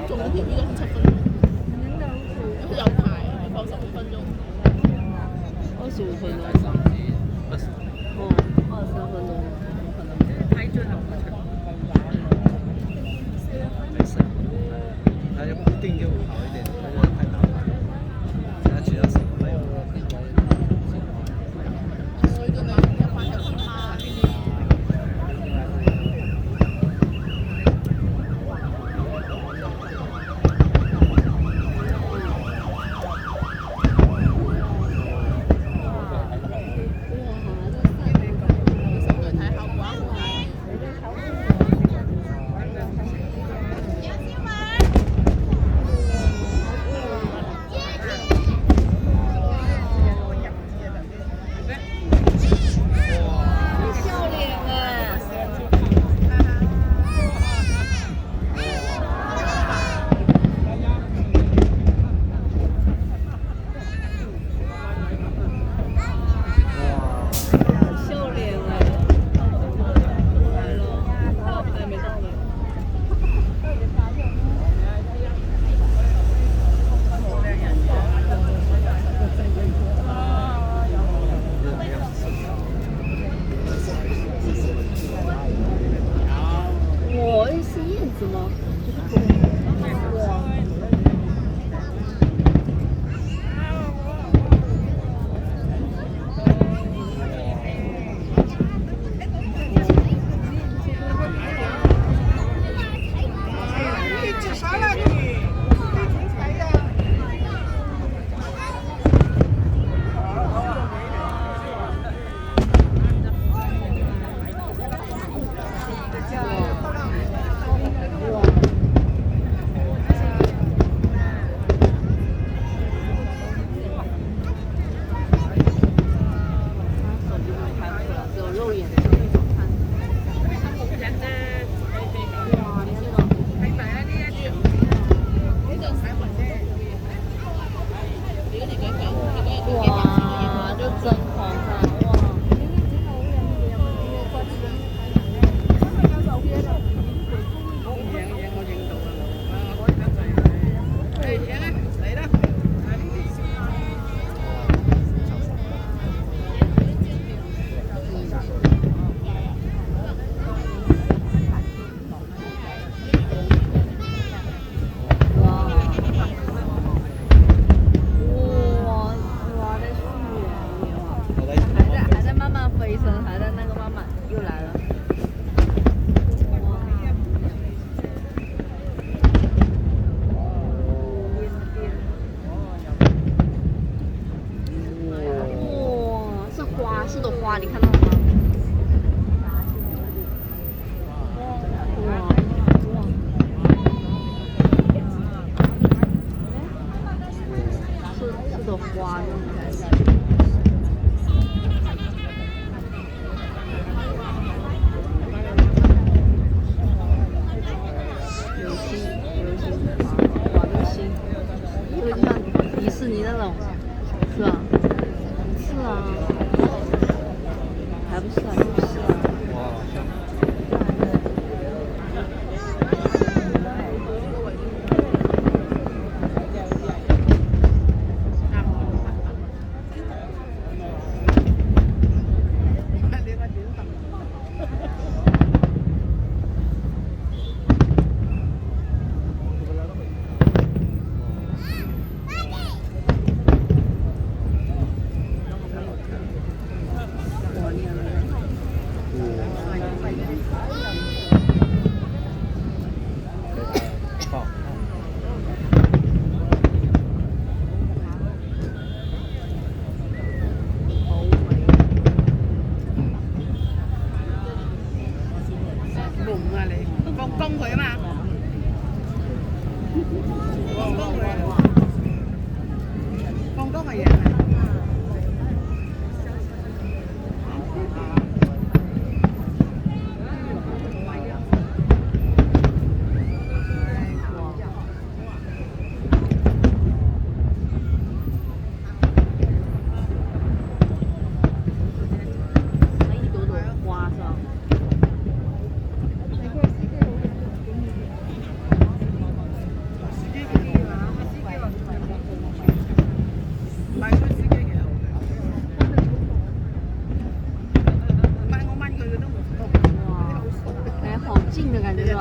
仲條呢個係7分鐘，有排放15分鐘。25分钟。哦，23分钟，可能。拍最好的场。没事，它要固定就好一点，那个太麻烦了。它只要什么没有了，可以玩。所以就你要翻入去嘛。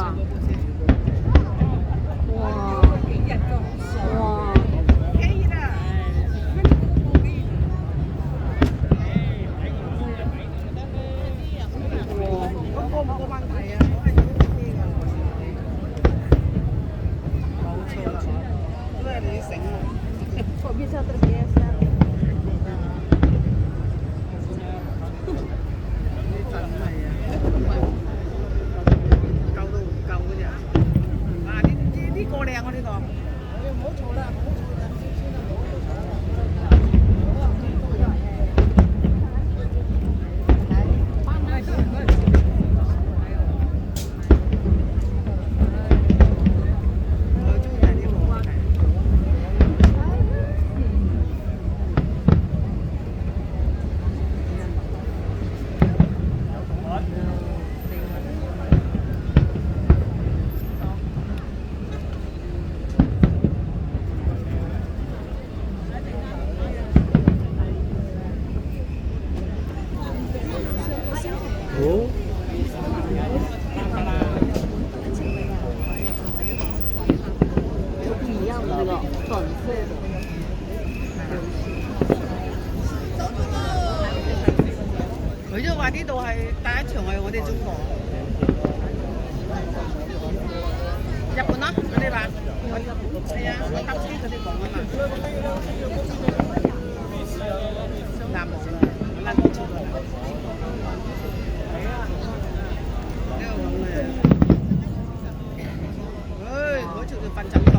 哇哇哇！Kok bisa terbiasa?哦，不一样的那个粉色的。佢就話呢度係第一場係我哋中國，日本咯，佢哋話，係啊，我搭車佢哋講啊嘛，南無啦，我諗唔出啦，呢個咁嘅，嗰條就瞓枕頭。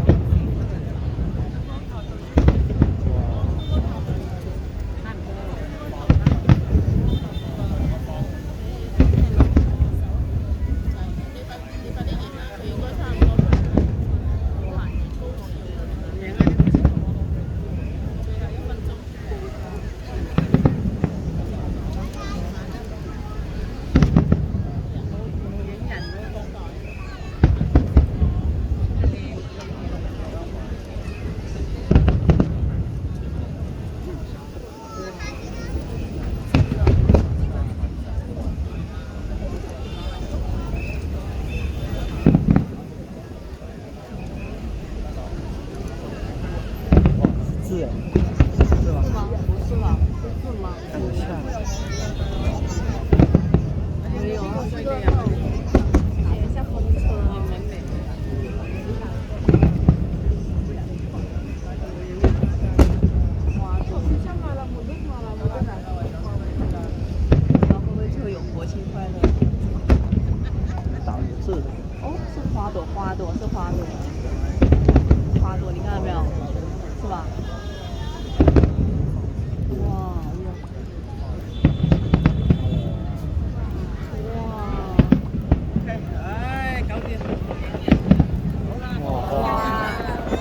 字哎，是吗？不是吧？是字吗？看着像。没有，它是个打一下风车。花朵。然后会不会就有国庆快乐？打字的。哦，是花朵，花朵是花朵，花朵，你看到没有？是吧？哇哇！唉，搞掂。花，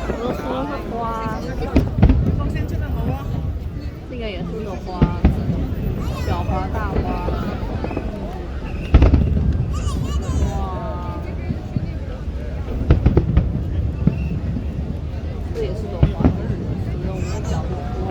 都说是花，放聲出啦冇啊？这个也是个花，小花大花。哇，这也是个花，使用的角度，哇。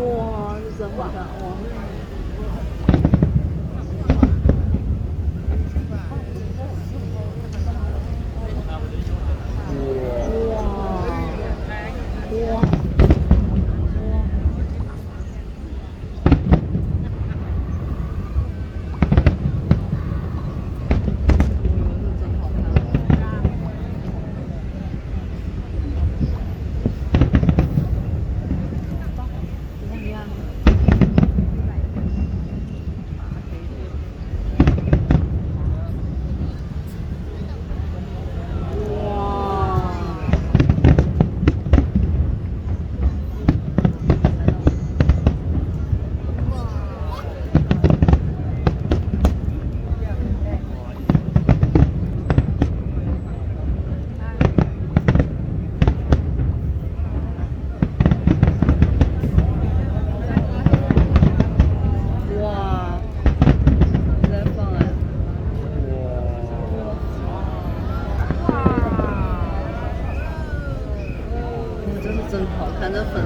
哇，是真的哇！哇！真好看。怎么样？反正粉